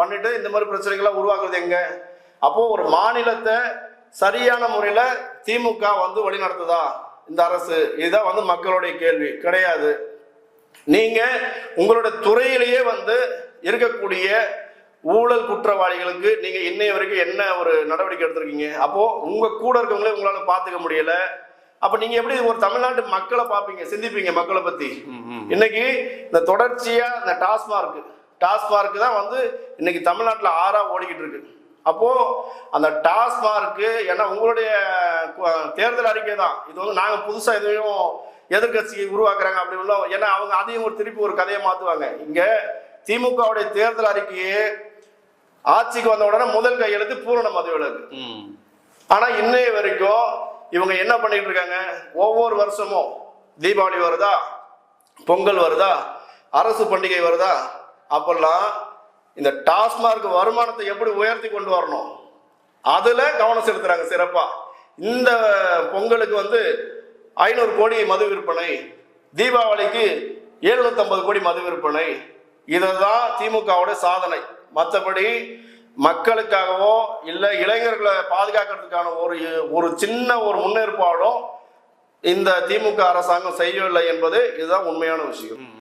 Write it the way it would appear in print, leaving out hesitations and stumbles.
பண்ணிட்டு இந்த மாதிரி பிரச்சனைகளை உருவாக்குறது எங்க? அப்போ ஒரு மாநிலத்தை சரியான முறையில திமுக வந்து வழி நடத்துதா இந்த அரசு? இதுதான் வந்து மக்களுடைய கேள்வி. கிடையாது. நீங்க உங்களுடைய துறையிலேயே வந்து இருக்கக்கூடிய ஊழல் குற்றவாளிகளுக்கு நீங்க இன்னைய வரைக்கும் என்ன ஒரு நடவடிக்கை எடுத்திருக்கீங்க? அப்போ உங்க கூட இருக்கவங்களே உங்களால பாத்துக்க முடியல. அப்ப நீங்க எப்படி ஒரு தமிழ்நாட்டு மக்களை பார்ப்பீங்க, சிந்திப்பீங்க மக்களை பத்தி? இன்னைக்கு இந்த தொடர்ச்சியா இந்த டாஸ்மார்க் தான் வந்து இன்னைக்கு தமிழ்நாட்டில் ஓடிக்கிட்டு இருக்கு. அப்போ அந்த டாஸ்மார்க் ஏன்னா உங்களுடைய தேர்தல் அறிக்கை தான் இது வந்து நாங்க புதுசா எதையும் எதிர்கட்சி உருவாக்குறாங்க அப்படி உள்ள, ஏன்னா அவங்க அதையும் ஒரு திருப்பி ஒரு கதையை மாத்துவாங்க. இங்க திமுகவுடைய தேர்தல் அறிக்கையே ஆட்சிக்கு வந்த உடனே முதல் கையெழுத்து பூரண மதுவிலக்கு. ஆனா இன்னைய வரைக்கும் இவங்க என்ன பண்ணிட்டு இருக்காங்க? ஒவ்வொரு வருஷமும் தீபாவளி வருதா, பொங்கல் வருதா, அரசு பண்டிகை வருதா, அப்பெல்லாம் இந்த டாஸ்மார்க் வருமானத்தை எப்படி உயர்த்தி கொண்டு வரணும் அதுல கவனம் செலுத்துறாங்க சிறப்பா. இந்த பொங்கலுக்கு வந்து 500 கோடி மது விற்பனை, தீபாவளிக்கு 750 கோடி மது விற்பனை. இதுதான் திமுகவோட சாதனை. மற்றபடி மக்களுக்காகவோ இல்லை இளைஞர்களை பாதுகாக்கிறதுக்கான ஒரு சின்ன ஒரு முன்னேற்பாடும் இந்த திமுக அரசாங்கம் செய்யவில்லை என்பது இதுதான் உண்மையான விஷயம்.